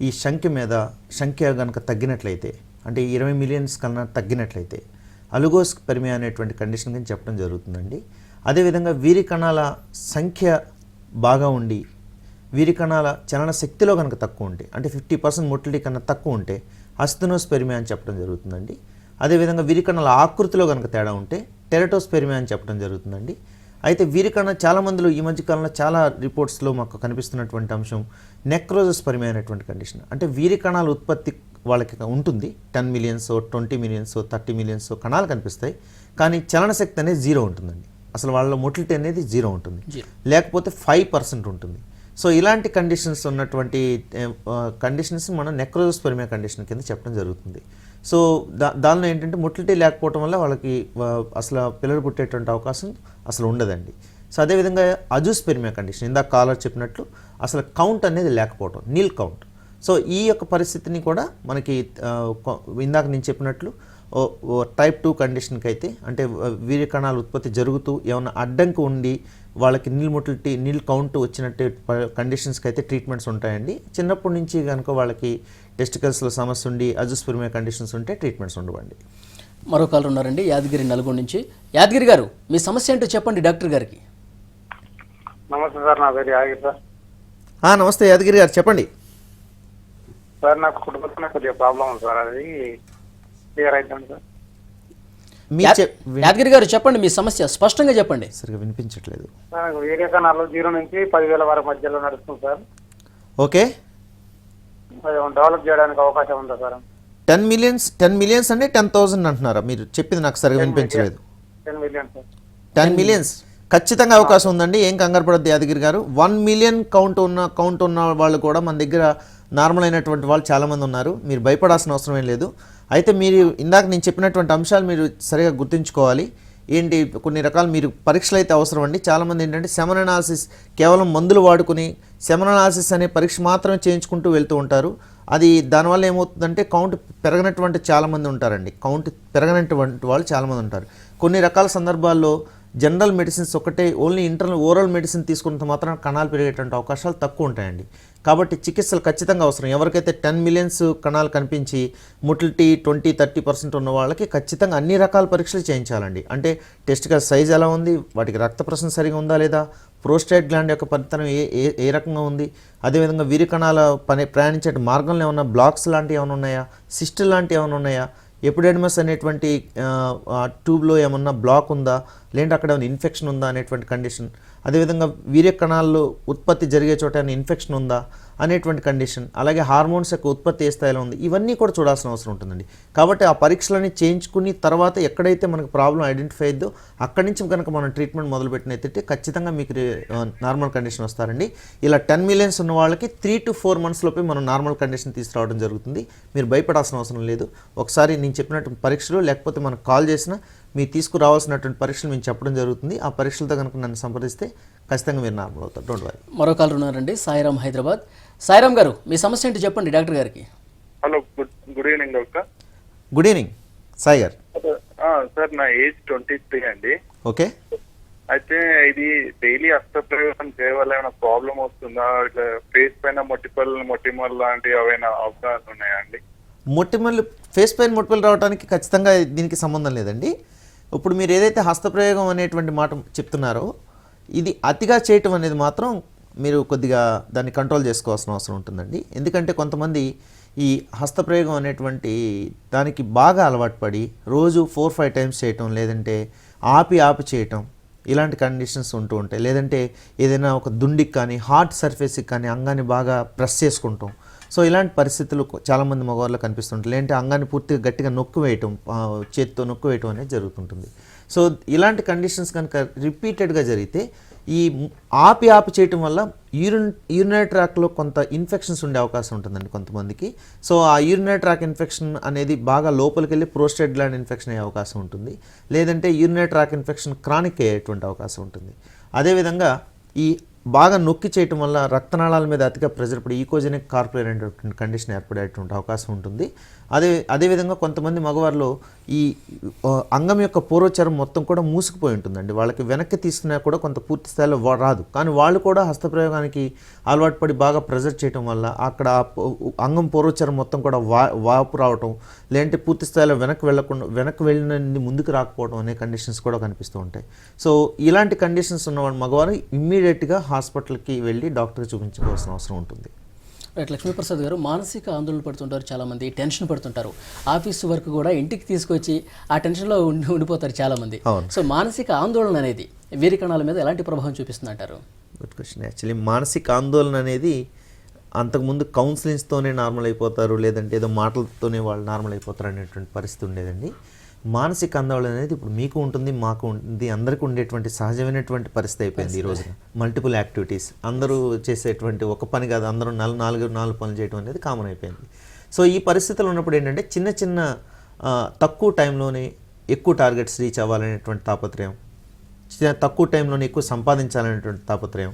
ఈ సంఖ్య కనుక తగ్గినట్లయితే, అంటే 20 million కన్నా తగ్గినట్లయితే అలుగోస్పెర్మియా అనేటువంటి కండిషన్ కింద చెప్పడం జరుగుతుందండి. అదేవిధంగా వీరికణాల సంఖ్య బాగా ఉండి వీరికణాల చలన శక్తిలో కనుక తక్కువ ఉంటే, అంటే 50% మొటిలిటీ కన్నా తక్కువ ఉంటే అస్థెనోస్పెర్మియా అని చెప్పడం జరుగుతుందండి. అదేవిధంగా వీరికణాల ఆకృతిలో కనుక తేడా ఉంటే టెరటోస్పెర్మియా అని చెప్పడం జరుగుతుందండి. అయితే వీరికన్నా చాలామందిలో ఈ మధ్యకాలంలో చాలా రిపోర్ట్స్లో మాకు కనిపిస్తున్నటువంటి అంశం నెక్రోజోస్పెర్మియా అనేటువంటి కండిషన్. అంటే వీరికణాల ఉత్పత్తి వాళ్ళకి ఉంటుంది, 10 millions, 20 millions, 30 millions కణాలు కనిపిస్తాయి, కానీ చలన శక్తి అనేది 0 ఉంటుందండి. అసలు వాళ్ళ మొటిలిటీ అనేది 0 ఉంటుంది, లేకపోతే 5% ఉంటుంది. సో ఇలాంటి కండిషన్స్ ఉన్నటువంటి కండిషన్స్ మనం నెక్రోజోస్పెర్మియా కండిషన్ కింద చెప్పడం జరుగుతుంది. సో దానిలో ఏంటంటే మొటిలిటీ లేకపోవడం వల్ల వాళ్ళకి అసలు పిల్లలు పుట్టేటువంటి అవకాశం అసలు ఉండదండి. సో అదేవిధంగా అజూస్పెర్మియా కండిషన్, ఇందాక కాలర్ చెప్పినట్లు అసలు కౌంట్ అనేది లేకపోవడం, నీల్ కౌంట్. సో ఈ యొక్క పరిస్థితిని కూడా మనకి ఇందాక నేను చెప్పినట్లు టైప్ 2 కండిషన్కి అయితే, అంటే వీర్యకణాల ఉత్పత్తి జరుగుతూ ఏమైనా అడ్డంకి ఉండి వాళ్ళకి నీల్ కౌంట్ వచ్చినట్టు కండిషన్స్కి అయితే ట్రీట్మెంట్స్ ఉంటాయండి. చిన్నప్పటి నుంచి కనుక వాళ్ళకి టెస్టికల్స్లో సమస్య ఉండి అజూస్పెర్మియా కండిషన్స్ ఉంటే ట్రీట్మెంట్స్ ఉండవండి. మరో కాలర్ ఉన్నారండి, యాదగిరి నల్గొండ నుంచి. యాదగిరి గారు, మీ సమస్య ఏంటో చెప్పండి డాక్టర్ గారికి. నమస్తే సార్, నా పేరు యాదగిరి సార్. నమస్తే యాదగిరి గారు, చెప్పండి సార్. నాకు కుటుంబంలో కొద్దిగా ప్రాబ్లం ఉంది సార్, అది క్లియర్ అవుతుంది సార్. యాదగిరి గారు చెప్పండి, మీ సమస్య స్పష్టంగా చెప్పండి. సరిగా వినిపించట్లేదు. వీర్యకణాలు 0 నుంచి 10,000 వరకు మధ్యలో నడుస్తుంది సార్. ఓకే, డెవలప్ చేయడానికి అవకాశం ఉందా సార్? 10 millions అంటే 10,000 అంటున్నారా? మీరు చెప్పింది నాకు సరిగా వినిపించలేదు. 10 million సార్. 10 millions ఖచ్చితంగా అవకాశం ఉందండి, ఏం కంగారు పడద్దు యాదగిరి గారు. 1 million కౌంట్ ఉన్న వాళ్ళు కూడా మన దగ్గర నార్మల్ అయినటువంటి వాళ్ళు చాలామంది ఉన్నారు, మీరు భయపడాల్సిన అవసరం ఏం లేదు. అయితే మీరు ఇందాక నేను చెప్పినటువంటి అంశాలు మీరు సరిగా గుర్తుంచుకోవాలి. ఏంటి, కొన్ని రకాల మీరు పరీక్షలు అయితే అవసరం అండి. చాలామంది ఏంటంటే సెమన్ అనాలిసిస్ కేవలం మందులు వాడుకుని సెమన్ అనాలిసిస్ అనే పరీక్ష మాత్రమే చేయించుకుంటూ వెళ్తూ ఉంటారు. అది దానివల్ల ఏమవుతుందంటే కౌంట్ పెరగనటువంటి చాలామంది ఉంటారండి, కౌంట్ పెరగనటువంటి వాళ్ళు చాలామంది ఉంటారు. కొన్ని రకాల సందర్భాల్లో జనరల్ మెడిసిన్స్ ఒకటే, ఓన్లీ ఓరల్ మెడిసిన్ తీసుకున్నంత మాత్రం కణాలు పెరిగేటువంటి అవకాశాలు తక్కువ ఉంటాయండి. కాబట్టి చికిత్సలు ఖచ్చితంగా అవసరం. ఎవరికైతే 10 millions కణాలు కనిపించి మొటిలిటీ 20-30% ఉన్న వాళ్ళకి ఖచ్చితంగా అన్ని రకాల పరీక్షలు చేయించాలండి. అంటే టెస్టికల్ సైజ్ ఎలా ఉంది, వాటికి రక్త ప్రసరణ సరిగా ఉందా లేదా, ప్రోస్టేట్ గ్లాండ్ యొక్క పనితనం ఏ రకంగా ఉంది, అదేవిధంగా వీర్యకణాల ప్రయాణించే మార్గంలో ఏమన్నా బ్లాక్స్ లాంటివి ఏమైనా ఉన్నాయా, సిస్ట్ లాంటివి ఏమైనా ఉన్నాయా, ఎపిడెర్మస్ అనేటువంటి ట్యూబ్లో ఏమన్నా బ్లాక్ ఉందా, లేదంటే అక్కడ ఏమైనా ఇన్ఫెక్షన్ ఉందా అనేటువంటి కండిషన్, అదేవిధంగా వీర్య కణాల్లో ఉత్పత్తి జరిగే చోట ఏమైనా ఇన్ఫెక్షన్ ఉందా అనేటువంటి కండిషన్, అలాగే హార్మోన్స్ యొక్క ఉత్పత్తి ఏ స్థాయిలో ఉంది, ఇవన్నీ కూడా చూడాల్సిన అవసరం ఉంటుందండి. కాబట్టి ఆ పరీక్షలన్నీ చేయించుకుని తర్వాత ఎక్కడైతే మనకు ప్రాబ్లం ఐడెంటిఫై అయ్యిద్దో అక్కడి నుంచి కనుక మనం ట్రీట్మెంట్ మొదలుపెట్టినైతే ఖచ్చితంగా మీకు నార్మల్ కండిషన్ వస్తారండి. ఇలా 10 మిలియన్స్ ఉన్న వాళ్ళకి 3 to 4 months లోపే మనం నార్మల్ కండిషన్ తీసుకురావడం జరుగుతుంది. మీరు భయపడాల్సిన అవసరం లేదు. ఒకసారి నేను చెప్పినటువంటి పరీక్షలు లేకపోతే మనకు కాల్ చేసినా మీరు తీసుకురావాల్సినటువంటి పరీక్షలు మేము చెప్పడం జరుగుతుంది. ఆ పరీక్షలతో కనుక నన్ను సంప్రదిస్తే ఖచ్చితంగా మీరు నార్మల్ అవుతారు. Don't worry. మరో కాల్ ఉన్నారండి, సాయిరామ్ హైదరాబాద్. సాయిరామ్ గారు, మీ సమస్య ఏంటి చెప్పండి డాక్టర్ గారికి. Hello, good evening doctor. Good evening Sai గారు. సార్ నా ఏజ్ 23 అండి. ఓకే. అయితే ఇది డైలీ హస్తప్రయోగం చేయవల్ల ఏమైనా ప్రాబ్లం వస్తుందా? ఇట్లా ఫేస్ పైన మొటిమల్ లాంటివి ఏమైనా అవకాశాలు ఉన్నాయా అండి? మొటిమలు, ఫేస్ పైన మొటిమలు రావడానికి ఖచ్చితంగా దీనికి సంబంధం లేదండి. ఇప్పుడు మీరు ఏదైతే హస్తప్రయోగం అనేటువంటి మాట చెప్తున్నారో ఇది అతిగా చేయటం అనేది మాత్రం మీరు కొద్దిగా దాన్ని కంట్రోల్ చేసుకోవాల్సిన అవసరం ఉంటుందండి. ఎందుకంటే కొంతమంది ఈ హస్తప్రయోగం అనేటువంటి దానికి బాగా అలవాటు పడి రోజు 4-5 times చేయటం, లేదంటే ఆపి చేయటం, ఇలాంటి కండిషన్స్ ఉంటూ ఉంటాయి. లేదంటే ఏదైనా ఒక దుండికి కానీ హార్డ్ సర్ఫేస్కి కానీ అంగాన్ని బాగా ప్రెస్ చేసుకుంటాం. సో ఇలాంటి పరిస్థితులు చాలామంది మగవాళ్ళు కనిపిస్తుంటాయి. లేదంటే అంగాన్ని పూర్తిగా గట్టిగా నొక్కు వేయటం, చేతితో నొక్కు వేయటం అనేది జరుగుతుంటుంది. సో ఇలాంటి కండిషన్స్ కనుక రిపీటెడ్గా జరిగితే ఈ ఆపి చేయటం వల్ల యూరినరీ ట్రాక్లో కొంత ఇన్ఫెక్షన్స్ ఉండే అవకాశం ఉంటుందండి కొంతమందికి. సో ఆ యూరినరీ ట్రాక్ ఇన్ఫెక్షన్ అనేది బాగా లోపలికి వెళ్ళి ప్రోస్టేట్ గ్లాండ్ ఇన్ఫెక్షన్ అయ్యే అవకాశం ఉంటుంది. లేదంటే యూరినరీ ట్రాక్ ఇన్ఫెక్షన్ క్రానిక్ అయ్యేటువంటి అవకాశం ఉంటుంది. అదేవిధంగా ఈ బాగా నొక్కి చేయటం వల్ల రక్తనాళాల మీద అతిగా ప్రెజర్ పడి ఈకోజెనిక్ కార్పొరేట్ అనేటువంటి కండిషన్ ఏర్పడేటువంటి అవకాశం ఉంటుంది. అదేవిధంగా కొంతమంది మగవారిలో ఈ అంగం యొక్క పూర్వచరం మొత్తం కూడా మూసుకుపోయి ఉంటుందండి. వాళ్ళకి వెనక్కి తీసుకున్నా కూడా కొంత పూర్తి స్థాయిలో రాదు. కానీ వాళ్ళు కూడా హస్తప్రయోగానికి అలవాటు పడి బాగా ప్రెజర్ చేయటం వల్ల అక్కడ అంగం పూర్వచరం మొత్తం కూడా వాపు రావటం, లేదంటే పూర్తి స్థాయిలో వెనక్కి వెళ్ళిన ముందుకు రాకపోవడం అనే కండిషన్స్ కూడా కనిపిస్తూ ఉంటాయి. సో ఇలాంటి కండిషన్స్ ఉన్నవాళ్ళు మగవారు ఇమ్మీడియట్గా హాస్పిటల్కి వెళ్ళి డాక్టర్కి చూపించుకోవాల్సిన అవసరం ఉంటుంది. రైట్. లక్ష్మీప్రసాద్ గారు, మానసిక ఆందోళన పడుతుంటారు చాలామంది, టెన్షన్ పడుతుంటారు. ఆఫీసు వర్క్ కూడా ఇంటికి తీసుకొచ్చి ఆ టెన్షన్లో ఉండిపోతారు చాలామంది. సో మానసిక ఆందోళన అనేది వీరి కణాల మీద ఎలాంటి ప్రభావం చూపిస్తుంది అంటారు? Good question. యాక్చువల్లీ మానసిక ఆందోళన అనేది అంతకుముందు కౌన్సిలింగ్స్తోనే నార్మల్ అయిపోతారు, లేదంటే ఏదో మాటలతోనే వాళ్ళు నార్మల్ అయిపోతారు అనేటువంటి పరిస్థితి ఉండేదండి. మానసిక ఆందోళన అనేది ఇప్పుడు మీకు ఉంటుంది, మాకు ఉంటుంది, అందరికీ ఉండేటువంటి సహజమైనటువంటి పరిస్థితి అయిపోయింది. ఈ రోజున మల్టిపుల్ యాక్టివిటీస్, అందరూ చేసేటువంటి ఒక పని కాదు, అందరూ నాలుగు పనులు చేయడం అనేది కామన్ అయిపోయింది. సో ఈ పరిస్థితులు ఉన్నప్పుడు ఏంటంటే చిన్న తక్కువ టైంలోనే ఎక్కువ టార్గెట్స్ రీచ్ అవ్వాలనేటువంటి తాపత్రయం, తక్కువ టైంలోనే ఎక్కువ సంపాదించాలనేటువంటి తాపత్రయం,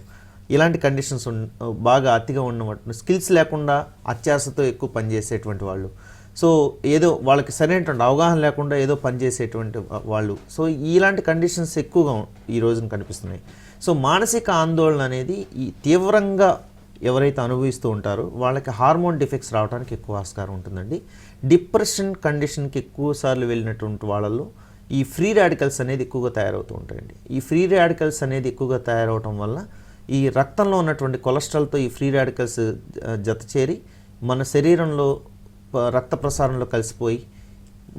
ఇలాంటి కండిషన్స్ బాగా అతిగా ఉన్నవాటి, స్కిల్స్ లేకుండా అత్యాశతో ఎక్కువ పనిచేసేటువంటి వాళ్ళు, సో ఏదో వాళ్ళకి సరైనటువంటి అవగాహన లేకుండా ఏదో పనిచేసేటువంటి వాళ్ళు, సో ఇలాంటి కండిషన్స్ ఎక్కువగా ఈ రోజున కనిపిస్తున్నాయి. సో మానసిక ఆందోళన అనేది ఈ తీవ్రంగా ఎవరైతే అనుభవిస్తూ ఉంటారో వాళ్ళకి హార్మోన్ డిఫెక్ట్స్ రావడానికి ఎక్కువ ఆస్కారం ఉంటుందండి. డిప్రెషన్ కండిషన్కి ఎక్కువసార్లు వెళ్ళినటువంటి వాళ్ళల్లో ఈ ఫ్రీ రాడికల్స్ అనేది ఎక్కువగా తయారవుతూ ఉంటాయండి. ఈ ఫ్రీ రాడికల్స్ అనేది ఎక్కువగా తయారవటం వల్ల ఈ రక్తంలో ఉన్నటువంటి కొలెస్ట్రాల్తో ఈ ఫ్రీ రాడికల్స్ జత చేరి మన శరీరంలో రక్త ప్రసారంలో కలిసిపోయి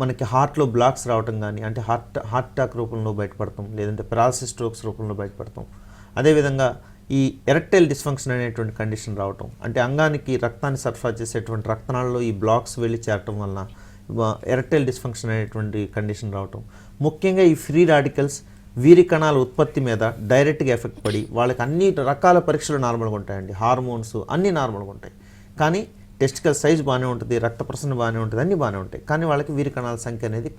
మనకి హార్ట్లో బ్లాక్స్ రావటం కానీ, అంటే హార్ట్ అటాక్ రూపంలో బయటపడతాం, లేదంటే పెరాలసిస్ స్ట్రోక్స్ రూపంలో బయటపడతాం. అదేవిధంగా ఈ ఎరెక్టైల్ డిస్ఫంక్షన్ అనేటువంటి కండిషన్ రావటం, అంటే అంగానికి రక్తాన్ని సరఫరా చేసేటువంటి రక్తనాళాల్లో ఈ బ్లాక్స్ వెళ్ళి చేరటం వలన ఎరెక్టైల్ డిస్ఫంక్షన్ అనేటువంటి కండిషన్ రావటం. ముఖ్యంగా ఈ ఫ్రీ రాడికల్స్ వీరి కణాల ఉత్పత్తి మీద డైరెక్ట్గా ఎఫెక్ట్ పడి వాళ్ళకి అన్ని రకాల పరీక్షలు నార్మల్గా ఉంటాయండి, హార్మోన్స్ అన్నీ నార్మల్గా ఉంటాయి, కానీ టెస్టికల్ సైజ్ బాగానే ఉంటుంది, రక్త ప్రసరణ బాగానే ఉంటుంది, అన్నీ బాగానే ఉంటాయి, కానీ వాళ్ళకి వీరి కణాల సంఖ్య అనేది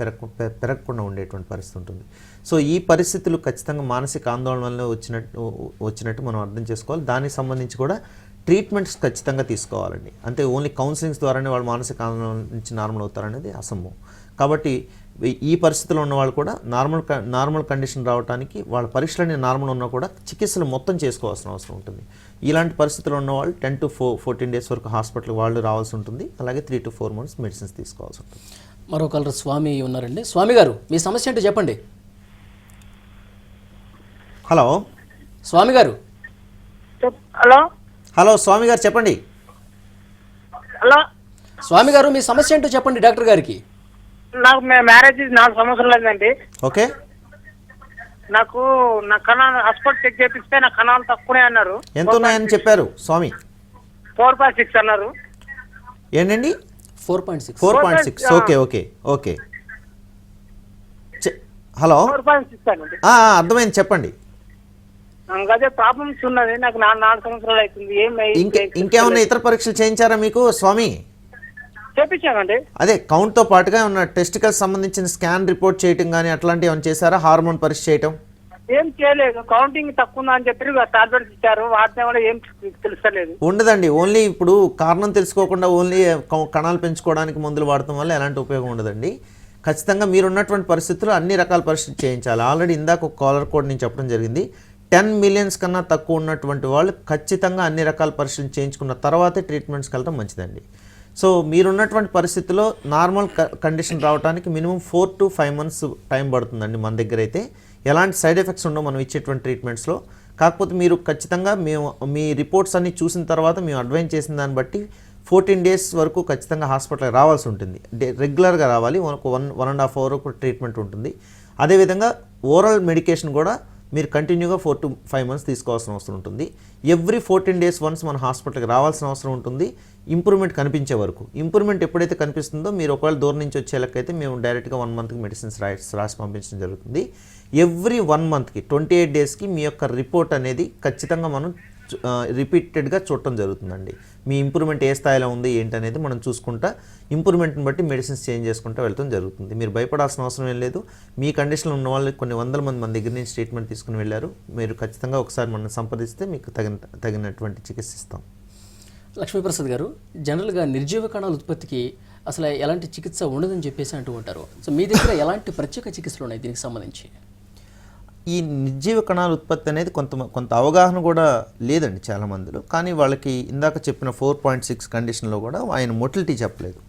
పెరగకుండా ఉండేటువంటి పరిస్థితి ఉంటుంది. సో ఈ పరిస్థితులు ఖచ్చితంగా మానసిక ఆందోళన వల్ల వచ్చినట్టు మనం అర్థం చేసుకోవాలి. దానికి సంబంధించి కూడా ట్రీట్మెంట్స్ ఖచ్చితంగా తీసుకోవాలండి. అంతే ఓన్లీ కౌన్సిలింగ్స్ ద్వారానే వాళ్ళు మానసిక ఆందోళన నుంచి నార్మల్ అవుతారనేది అసంభవం. కాబట్టి ఈ పరిస్థితిలో ఉన్న వాళ్ళు కూడా నార్మల్ కండిషన్ రావడానికి వాళ్ళ పరీక్షలన్నీ నార్మల్ ఉన్నా కూడా చికిత్సలు మొత్తం చేసుకోవాల్సిన అవసరం ఉంటుంది. ఇలాంటి పరిస్థితుల్లో ఉన్న వాళ్ళు 10 to 14 days వరకు హాస్పిటల్కి వాళ్ళు రావాల్సి ఉంటుంది. అలాగే 3 to 4 months మెడిసిన్స్ తీసుకోవాల్సి ఉంటుంది. మరో కలర్ స్వామి ఉన్నారండి. స్వామి గారు, మీ సమస్య ఏంటో చెప్పండి. హలో స్వామి గారు. హలో స్వామి గారు చెప్పండి. హలో స్వామి గారు, మీ సమస్య ఏంటో చెప్పండి డాక్టర్ గారికి. నాకు మ్యారేజ్ 4 సంవత్సరాలు అయిందండి. ఓకే, నాకు నా కణాలు హాస్పిటల్ చెక్ చేపిస్తే నా కణాలు తక్కువనే అన్నారు. ఎంత ఉన్నాయని చెప్పారు స్వామి? 4.6 అన్నారు. ఏంటండి? 4.6. 4.6. Okay okay okay. హలో, 4.6 అండి. అర్థమైంది, చెప్పండి. అదే ప్రాబ్లమ్స్ ఉన్నది నాకు. 4 సంవత్సరాలు అవుతుంది. ఇంకేమన్నా ఇతర పరీక్షలు చేయించారా మీకు స్వామి? చేపించామండి. అదే కౌంట్తో పాటుగా ఉన్న టెస్టికల్స్ సంబంధించిన స్కాన్ రిపోర్ట్ చేయటం కానీ అట్లాంటివి ఏమైనా చేశారా? హార్మోన్ పరీక్ష చేయటం ఏం చేయలేదు. కౌంటింగ్ తక్కువ ఉందా అని చెప్పి టాబ్లెట్స్ ఇచ్చారు, వాటిని కూడా ఏం తెలుస్తలేదు. ఉండదండి. ఓన్లీ ఇప్పుడు కారణం తెలుసుకోకుండా ఓన్లీ కణాలు పెంచుకోవడానికి మందులు వాడటం వల్ల ఎలాంటి ఉపయోగం ఉండదండి. ఖచ్చితంగా మీరున్నటువంటి పరిస్థితుల్లో అన్ని రకాల పరీక్షలు చేయించాలి. ఆల్రెడీ ఇందాక ఒక కాలర్ కోడ్ నేను చెప్పడం జరిగింది. 10 మిలియన్స్ కన్నా తక్కువ ఉన్నటువంటి వాళ్ళు ఖచ్చితంగా అన్ని రకాల పరీక్షలు చేయించుకున్న తర్వాతే ట్రీట్మెంట్స్కి వెళ్ళడం మంచిదండి. సో మీరున్నటువంటి పరిస్థితుల్లో నార్మల్ కండిషన్ రావడానికి మినిమం 4 to 5 months టైం పడుతుందండి. మన దగ్గర అయితే ఎలాంటి సైడ్ ఎఫెక్ట్స్ ఉండవు మనం ఇచ్చేటువంటి ట్రీట్మెంట్స్లో. కాకపోతే మీరు ఖచ్చితంగా మీ రిపోర్ట్స్ అన్ని చూసిన తర్వాత మేము అడ్వైజ్ చేసిన దాన్ని బట్టి 14 days వరకు ఖచ్చితంగా హాస్పిటల్కి రావాల్సి ఉంటుంది. రెగ్యులర్గా రావాలి. మనకు 1.5 hour ట్రీట్మెంట్ ఉంటుంది. అదేవిధంగా ఓరల్ మెడికేషన్ కూడా మీరు కంటిన్యూగా 4 to 5 months తీసుకోవాల్సిన అవసరం ఉంటుంది. ఎవ్రీ 14 days వన్స్ మన హాస్పిటల్కి రావాల్సిన అవసరం ఉంటుంది, ఇంప్రూవ్మెంట్ కనిపించే వరకు. ఇంప్రూవ్మెంట్ ఎప్పుడైతే కనిపిస్తుందో మీరు ఒకవేళ దూరం నుంచి వచ్చేలకైతే మేము డైరెక్ట్గా 1 monthకి మెడిసిన్స్ రాసి పంపించడం జరుగుతుంది. ఎవ్రీ 1 monthకి 28 daysకి మీ యొక్క రిపోర్ట్ అనేది ఖచ్చితంగా మనం రిపీటెడ్గా చూడటం జరుగుతుందండి. మీ ఇంప్రూవ్మెంట్ ఏ స్థాయిలో ఉంది ఏంటనేది మనం చూసుకుంటా ఇంప్రూవ్మెంట్ని బట్టి మెడిసిన్స్ చేంజ్ చేసుకుంటూ వెళ్తాం జరుగుతుంది. మీరు భయపడాల్సిన అవసరం ఏం లేదు. మీ కండిషన్లో ఉన్న వాళ్ళు కొన్ని వందల మంది మన దగ్గర నుంచి ట్రీట్మెంట్ తీసుకుని వెళ్ళారు. మీరు ఖచ్చితంగా ఒకసారి మనం సంప్రదిస్తే మీకు తగినటువంటి చికిత్స ఇస్తాం. లక్ష్మీప్రసాద్ గారు, జనరల్గా నిర్జీవ కణాల ఉత్పత్తికి అసలు ఎలాంటి చికిత్స ఉండదని చెప్పేసి అంటూ ఉంటారు. సో మీ దగ్గర ఎలాంటి ప్రత్యేక చికిత్సలు ఉన్నాయి దీనికి సంబంధించి? ఈ నిర్జీవ కణాల ఉత్పత్తి అనేది కొంత అవగాహన కూడా లేదండి చాలామందిలో. కానీ వాళ్ళకి ఇందాక చెప్పిన 4.6 కండిషన్లో కూడా ఆయన మొటిలిటీ చెప్పలేదు.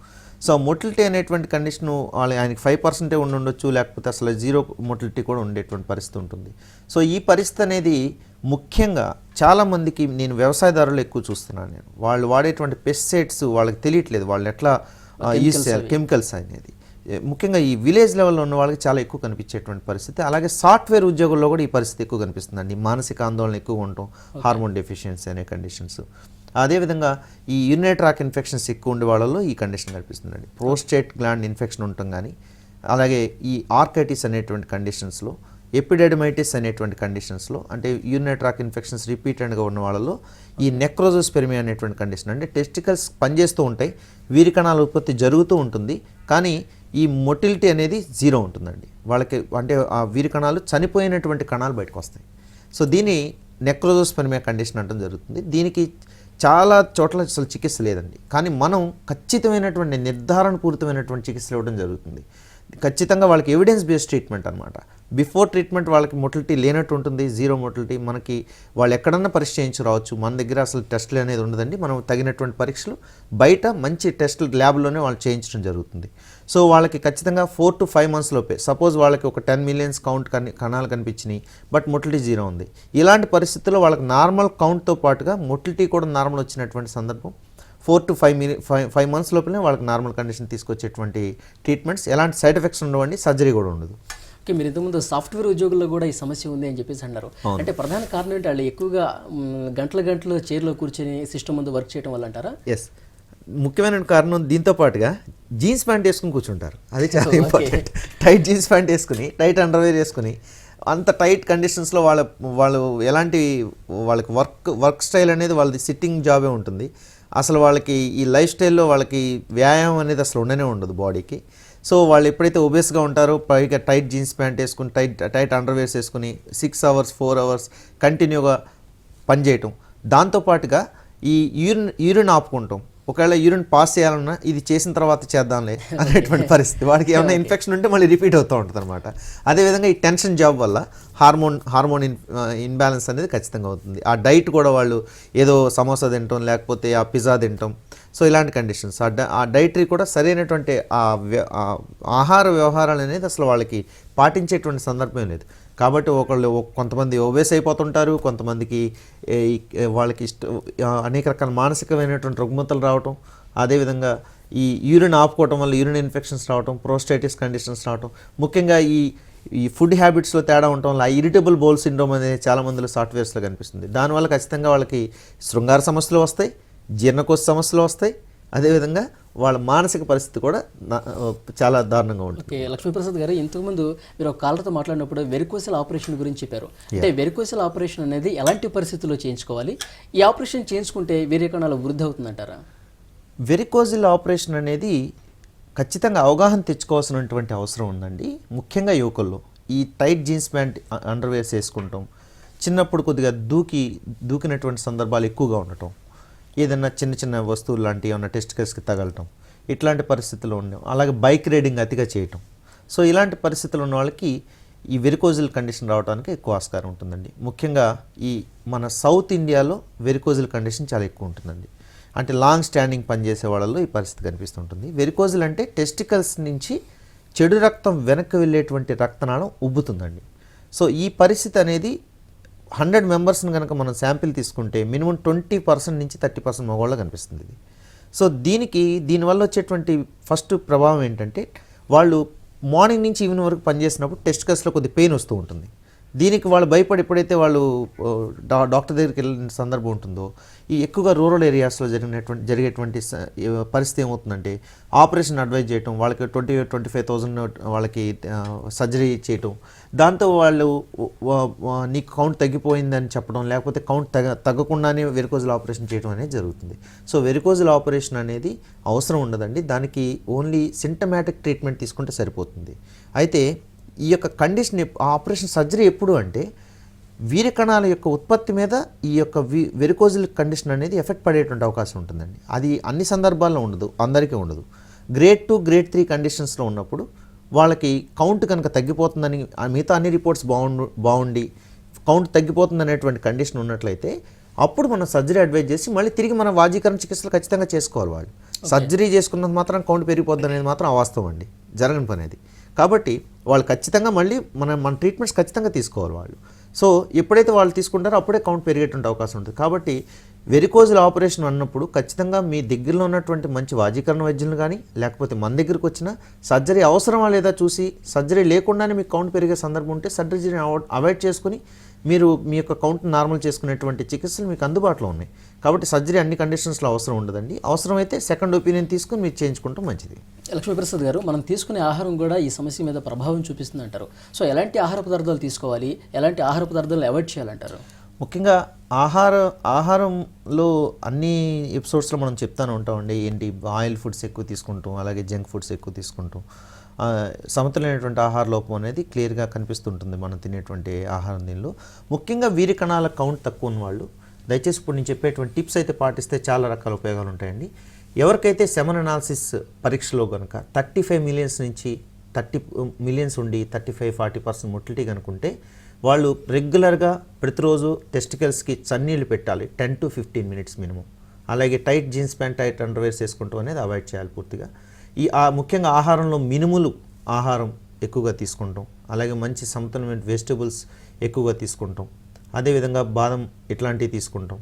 సో మొటిలిటీ అనేటువంటి కండిషను ఆయనకి 5% ఉండొచ్చు, లేకపోతే అసలు 0 మొటిలిటీ కూడా ఉండేటువంటి పరిస్థితి ఉంటుంది. సో ఈ పరిస్థితి అనేది ముఖ్యంగా చాలామందికి నేను వ్యవసాయదారులు ఎక్కువ చూస్తున్నాను. నేను వాళ్ళు వాడేటువంటి పెస్టిసైడ్స్ వాళ్ళకి తెలియట్లేదు, వాళ్ళు ఎట్లా యూజ్ చేయాలి కెమికల్స్ అనేది. ముఖ్యంగా ఈ విలేజ్ లెవెల్లో ఉన్న వాళ్ళకి చాలా ఎక్కువ కనిపించేటువంటి పరిస్థితి. అలాగే సాఫ్ట్వేర్ ఉద్యోగుల్లో కూడా ఈ పరిస్థితి ఎక్కువ కనిపిస్తుందండి. మానసిక ఆందోళన ఎక్కువ ఉండటం, హార్మోన్ డెఫిషియన్సీ అనే కండిషన్స్. అదేవిధంగా ఈ యూరినరీ ట్రాక్ ఇన్ఫెక్షన్స్ ఎక్కువ ఉండే వాళ్ళలో ఈ కండిషన్ కనిపిస్తుందండి. ప్రోస్టేట్ గ్లాండ్ ఇన్ఫెక్షన్ ఉండటం కానీ, అలాగే ఈ ఆర్కైటిస్ అనేటువంటి కండిషన్స్లో, ఎపిడెడమైటిస్ అనేటువంటి కండిషన్స్లో, అంటే యూరినరీ ట్రాక్ ఇన్ఫెక్షన్స్ రిపీటెడ్గా ఉన్న వాళ్ళలో ఈ నెక్రోజోస్పెర్మియా అనేటువంటి కండిషన్, అంటే టెస్టికల్స్ పనిచేస్తూ ఉంటాయి, వీరి కణాల ఉత్పత్తి జరుగుతూ ఉంటుంది, కానీ ఈ మొటిలిటీ అనేది 0 ఉంటుందండి వాళ్ళకి. అంటే ఆ వీరి కణాలు చనిపోయినటువంటి కణాలు బయటకు వస్తాయి. సో దీన్ని నెక్రోజోస్పెర్మియా కండిషన్ అంటం జరుగుతుంది. దీనికి చాలా చోట్ల అసలు చికిత్స లేదండి. కానీ మనం ఖచ్చితమైనటువంటి నిర్ధారణపూరితమైనటువంటి చికిత్సలు ఇవ్వడం జరుగుతుంది. ఖచ్చితంగా వాళ్ళకి ఎవిడెన్స్ బేస్డ్ ట్రీట్మెంట్ అనమాట. బిఫోర్ ట్రీట్మెంట్ వాళ్ళకి మొటిలిటీ లేనట్టు ఉంటుంది, 0 మొటిలిటీ. మనకి వాళ్ళు ఎక్కడన్నా పరీక్ష చేయించురావచ్చు, మన దగ్గర అసలు టెస్టులు అనేది ఉండదండి. మనం తగినటువంటి పరీక్షలు బయట మంచి టెస్టులు ల్యాబ్లోనే వాళ్ళు చేయించడం జరుగుతుంది. సో వాళ్ళకి ఖచ్చితంగా 4 to 5 months లోపే, సపోజ్ వాళ్ళకి ఒక 10 millions కౌంట్ కణాలు కనిపించినాయి, బట్ మొటిలిటీ 0 ఉంది. ఇలాంటి పరిస్థితుల్లో వాళ్ళకి నార్మల్ కౌంట్తో పాటుగా మొటిలిటీ కూడా నార్మల్ వచ్చినటువంటి సందర్భం 4 to 5 months లోపలనే వాళ్ళకి నార్మల్ కండిషన్ తీసుకొచ్చేటువంటి ట్రీట్మెంట్స్. ఎలాంటి సైడ్ ఎఫెక్ట్స్ ఉండవండి, సర్జరీ కూడా ఉండదు. ఓకే, మీరు ఇంతకుముందు సాఫ్ట్వేర్ ఉద్యోగుల్లో కూడా ఈ సమస్య ఉంది అని చెప్పేసి అన్నారు. అంటే ప్రధాన కారణం ఏంటి? వాళ్ళు ఎక్కువగా గంటలు చైర్లో కూర్చొని సిస్టమ్ ముందు వర్క్ చేయడం వల్ల అంటారా? ఎస్, ముఖ్యమైన కారణం. దీంతో పాటుగా జీన్స్ ప్యాంట్ వేసుకుని కూర్చుంటారు, అది చాలా ఇంపార్టెంట్. టైట్ జీన్స్ ప్యాంట్ వేసుకుని, టైట్ అండర్వేర్ వేసుకుని, అంత టైట్ కండిషన్స్లో వాళ్ళు ఎలాంటి వాళ్ళకి వర్క్ స్టైల్ అనేది వాళ్ళది సిట్టింగ్ జాబే ఉంటుంది. అసలు వాళ్ళకి ఈ లైఫ్ స్టైల్లో వాళ్ళకి వ్యాయామం అనేది అసలు ఉండనే ఉండదు బాడీకి. సో వాళ్ళు ఎప్పుడైతే ఒబేస్గా ఉంటారో, పైగా టైట్ జీన్స్ ప్యాంట్ వేసుకుని, టైట్ అండర్వేర్స్ వేసుకుని 6 hours 4 hours కంటిన్యూగా పనిచేయటం, దాంతోపాటుగా ఈ యూరిన్ ఆపుకుంటాం. ఒకవేళ యూరిన్ పాస్ చేయాలన్నా ఇది చేసిన తర్వాత చేద్దాంలే అనేటువంటి పరిస్థితి. వాడికి ఏమైనా ఇన్ఫెక్షన్ ఉంటే మళ్ళీ రిపీట్ అవుతూ ఉంటుంది అనమాట. అదేవిధంగా ఈ టెన్షన్ జాబ్ వల్ల హార్మోన్ ఇన్బ్యాలెన్స్ అనేది ఖచ్చితంగా అవుతుంది. ఆ డైట్ కూడా వాళ్ళు ఏదో సమోసా తినటం, లేకపోతే ఆ పిజ్జా తినటం, సో ఇలాంటి కండిషన్స్. ఆ డైటరీ కూడా సరైనటువంటి ఆహార వ్యవహారాలు అనేది అసలు వాళ్ళకి పాటించేటువంటి సందర్భం లేదు. కాబట్టి కొంతమంది ఒబేస్ అయిపోతుంటారు, కొంతమందికి వాళ్ళకి అనేక రకాల మానసికమైనటువంటి రుగ్మతలు రావటం, అదేవిధంగా ఈ యూరిన్ ఆపుకోవటం వల్ల యూరిన్ ఇన్ఫెక్షన్స్ రావటం, ప్రోస్టైటిస్ కండిషన్స్ రావటం, ముఖ్యంగా ఈ ఫుడ్ హ్యాబిట్స్లో తేడా ఉండటం వల్ల ఇరిటబుల్ బౌల్ సిండ్రోమ్ అనేది చాలా మందిలో సాఫ్ట్వేర్స్లో కనిపిస్తుంది. దానివల్ల ఖచ్చితంగా వాళ్ళకి శృంగార సమస్యలు వస్తాయి, జీర్ణకోశ సమస్యలు వస్తాయి, అదేవిధంగా వాళ్ళ మానసిక పరిస్థితి కూడా చాలా దారుణంగా ఉంటుంది. ఓకే, లక్ష్మీప్రసాద్ గారు, ఇంతకుముందు మీరు ఒక కాలర్తో మాట్లాడినప్పుడు వెరికోసల్ ఆపరేషన్ గురించి చెప్పారు. అంటే వెరికోసల్ ఆపరేషన్ అనేది ఎలాంటి పరిస్థితుల్లో చేయించుకోవాలి, ఈ ఆపరేషన్ చేయించుకుంటే వీర్యకణాలు వృద్ధి అవుతుందంటారా? వెరికోజిల్ ఆపరేషన్ అనేది ఖచ్చితంగా అవగాహన తెచ్చుకోవాల్సినటువంటి అవసరం ఉందండి. ముఖ్యంగా యువకుల్లో ఈ టైట్ జీన్స్ ప్యాంట్ అండర్వేర్స్ వేసుకుంటాం, చిన్నప్పుడు కొద్దిగా దూకినటువంటి సందర్భాలు ఎక్కువగా ఉండటం, ఏదైనా చిన్న చిన్న వస్తువులు లాంటివి ఏమైనా టెస్టికల్స్కి తగలటం, ఇట్లాంటి పరిస్థితుల్లో ఉండడం, అలాగే బైక్ రైడింగ్ అతిగా చేయటం. సో ఇలాంటి పరిస్థితులు ఉన్న వాళ్ళకి ఈ వెరికోజిల్ కండిషన్ రావడానికి ఎక్కువ ఆస్కారం ఉంటుందండి. ముఖ్యంగా మన సౌత్ ఇండియాలో వెరికోజిల్ కండిషన్ చాలా ఎక్కువ ఉంటుందండి. అంటే లాంగ్ స్టాండింగ్ పనిచేసే వాళ్ళలో ఈ పరిస్థితి కనిపిస్తుంటుంది. వెరికోజిల్ అంటే టెస్టికల్స్ నుంచి చెడు రక్తం వెనక్కి వెళ్ళేటువంటి రక్తనాళం ఉబ్బుతుందండి. సో ఈ పరిస్థితి అనేది 100 మెంబర్స్ని కనుక మనం శాంపిల్ తీసుకుంటే మినిమం 20% నుంచి 30% మగవాళ్ళ కనిపిస్తుంది ఇది. సో దీనివల్ల వచ్చేటువంటి ఫస్ట్ ప్రభావం ఏంటంటే వాళ్ళు మార్నింగ్ నుంచి ఈవినింగ్ వరకు పనిచేసినప్పుడు టెస్టికల్స్లో కొద్ది పెయిన్ వస్తూ ఉంటుంది. దీనికి వాళ్ళు భయపడి ఎప్పుడైతే వాళ్ళు డాక్టర్ దగ్గరికి వెళ్ళిన సందర్భం ఉంటుందో, ఈ ఎక్కువగా రూరల్ ఏరియాస్లో జరిగేటువంటి పరిస్థితి ఏమవుతుందంటే ఆపరేషన్ అడ్వైజ్ చేయటం, వాళ్ళకి 20-25,000 వాళ్ళకి సర్జరీ చేయటం, దాంతో వాళ్ళు నీకు కౌంట్ తగ్గిపోయిందని చెప్పడం, లేకపోతే కౌంట్ తగ్గకుండానే వెరికోజిల్ ఆపరేషన్ చేయడం అనేది జరుగుతుంది. సో వెరికోజిల్ ఆపరేషన్ అనేది అవసరం ఉండదండి, దానికి ఓన్లీ సింటమాటిక్ ట్రీట్మెంట్ తీసుకుంటే సరిపోతుంది. అయితే ఈ యొక్క కండిషన్ ఆపరేషన్ సర్జరీ ఎప్పుడు అంటే వీర్యకణాల యొక్క ఉత్పత్తి మీద ఈ యొక్క వెరికోజిల్ కండిషన్ అనేది ఎఫెక్ట్ పడేటువంటి అవకాశం ఉంటుందండి. అది అన్ని సందర్భాల్లో ఉండదు, అందరికీ ఉండదు. గ్రేడ్ 2, గ్రేడ్ 3 కండిషన్స్లో ఉన్నప్పుడు వాళ్ళకి కౌంట్ కనుక తగ్గిపోతుందని మిగతా అన్ని రిపోర్ట్స్ బాగుండి కౌంట్ తగ్గిపోతుందనేటువంటి కండిషన్ ఉన్నట్లయితే అప్పుడు మనం సర్జరీ అడ్వైజ్ చేసి మళ్ళీ తిరిగి మన వాజీకరణ చికిత్సలు ఖచ్చితంగా చేసుకోవాలి. వాళ్ళు సర్జరీ చేసుకున్నంత మాత్రం కౌంట్ పెరిగిపోద్ది అనేది మాత్రం అవాస్తవం అండి, జరగని పని అది. కాబట్టి వాళ్ళు ఖచ్చితంగా మళ్ళీ మన ట్రీట్మెంట్స్ ఖచ్చితంగా తీసుకోవాలి వాళ్ళు. సో ఎప్పుడైతే వాళ్ళు తీసుకుంటారో అప్పుడే కౌంట్ పెరిగేటువంటి అవకాశం ఉంటుంది. కాబట్టి వెరికోజిల్ ఆపరేషన్ అన్నప్పుడు ఖచ్చితంగా మీ దగ్గరలో ఉన్నటువంటి మంచి వాజీకరణ వైద్యులను కానీ లేకపోతే మన దగ్గరికి వచ్చిన సర్జరీ అవసరమా లేదా చూసి, సర్జరీ లేకుండానే మీకు కౌంట్ పెరిగే సందర్భం ఉంటే సర్జరీని అవాయిడ్ చేసుకుని మీరు మీ యొక్క కౌంట్ నార్మల్ చేసుకునేటువంటి చికిత్సలు మీకు అందుబాటులో ఉన్నాయి. కాబట్టి సర్జరీ అన్ని కండిషన్స్లో అవసరం ఉండదండి. అవసరమైతే సెకండ్ ఒపీనియన్ తీసుకుని మీరు చేయించుకుంటాం మంచిది. లక్ష్మీప్రసాద్ గారు, మనం తీసుకునే ఆహారం కూడా ఈ సమస్య మీద ప్రభావం చూపిస్తుంది అంటారు. సో ఎలాంటి ఆహార పదార్థాలు తీసుకోవాలి, ఎలాంటి ఆహార పదార్థాలను అవాయిడ్ చేయాలంటారు? ముఖ్యంగా ఆహారంలో అన్ని ఎపిసోడ్స్లో మనం చెప్తానే ఉంటామండి. ఏంటి, ఆయిల్ ఫుడ్స్ ఎక్కువ తీసుకుంటాం, అలాగే జంక్ ఫుడ్స్ ఎక్కువ తీసుకుంటాం. సమతులైనటువంటి ఆహార లోపం అనేది క్లియర్గా కనిపిస్తుంటుంది మనం తినేటువంటి ఆహారం. దీనిలో ముఖ్యంగా వీర్యకణాల కౌంట్ తక్కువ ఉన్న వాళ్ళు దయచేసి ఇప్పుడు నేను చెప్పేటువంటి టిప్స్ అయితే పాటిస్తే చాలా రకాల ఉపయోగాలు ఉంటాయండి. ఎవరికైతే సెమన్ అనాలిసిస్ పరీక్షలో కనుక 35 మిలియన్స్ నుంచి 30 మిలియన్స్ ఉండి 35-40% మొటిలిటీ కనుకుంటే వాళ్ళు రెగ్యులర్గా ప్రతిరోజు టెస్టికల్స్కి చన్నీళ్ళు పెట్టాలి 10-15 మినిట్స్ మినిమం. అలాగే tight jeans pant, tight underwears వేసుకుంటాం అనేది అవాయిడ్ చేయాలి పూర్తిగా. ముఖ్యంగా ఆహారంలో మినుములు ఆహారం ఎక్కువగా తీసుకుంటాం, అలాగే మంచి సమతుల్యమైన వెజిటబుల్స్ ఎక్కువగా తీసుకుంటాం, అదేవిధంగా బాదం ఇట్లాంటివి తీసుకుంటాం.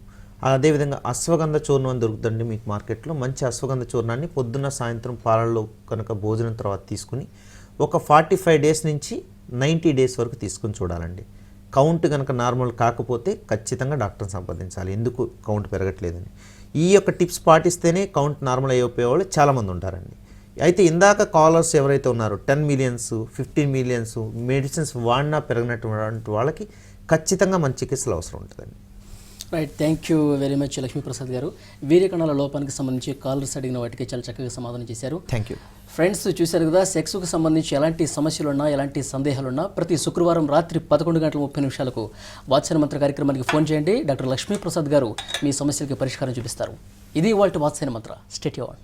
అదేవిధంగా అశ్వగంధ చూర్ణం అని దొరుకుతుందండి మీకు మార్కెట్లో. మంచి అశ్వగంధ చూర్ణాన్ని పొద్దున్న సాయంత్రం పాలల్లో కనుక భోజనం తర్వాత తీసుకుని ఒక 45 డేస్ నుంచి 90 డేస్ వరకు తీసుకుని చూడాలండి. కౌంట్ కనుక నార్మల్ కాకపోతే ఖచ్చితంగా డాక్టర్ని సంప్రదించాలి, ఎందుకు కౌంట్ పెరగట్లేదని. ఈ యొక్క టిప్స్ పాటిస్తేనే కౌంట్ నార్మల్ అయిపోయేవాళ్ళు చాలామంది ఉంటారండి. అయితే ఇందాక కాలర్స్ ఎవరైతే ఉన్నారో 10 మిలియన్స్ 15 మిలియన్స్ మెడిసిన్స్ వాడినా పెరిగినటువంటి వాళ్ళకి ఖచ్చితంగా మన చికిత్సలు అవసరం ఉంటుందండి. Right, thank you very much Lakshmi Prasad గారు. వీర్యకణాల లోపానికి సంబంధించి కాలర్స్ అడిగిన వాటికి చాలా చక్కగా సమాధానం చేశారు. Thank you. ఫ్రెండ్స్, చూశారు కదా, సెక్స్కు సంబంధించి ఎలాంటి సమస్యలున్నా, ఎలాంటి సందేహాలున్నా ప్రతి శుక్రవారం రాత్రి 11:30 వాత్సల్య మంత్ర కార్యక్రమానికి ఫోన్ చేయండి. డాక్టర్ లక్ష్మీప్రసాద్ గారు మీ సమస్యలకి పరిష్కారం చూపిస్తారు. ఇది ఇవాల్టి వాత్సల్య మంత్ర. Stay tuned.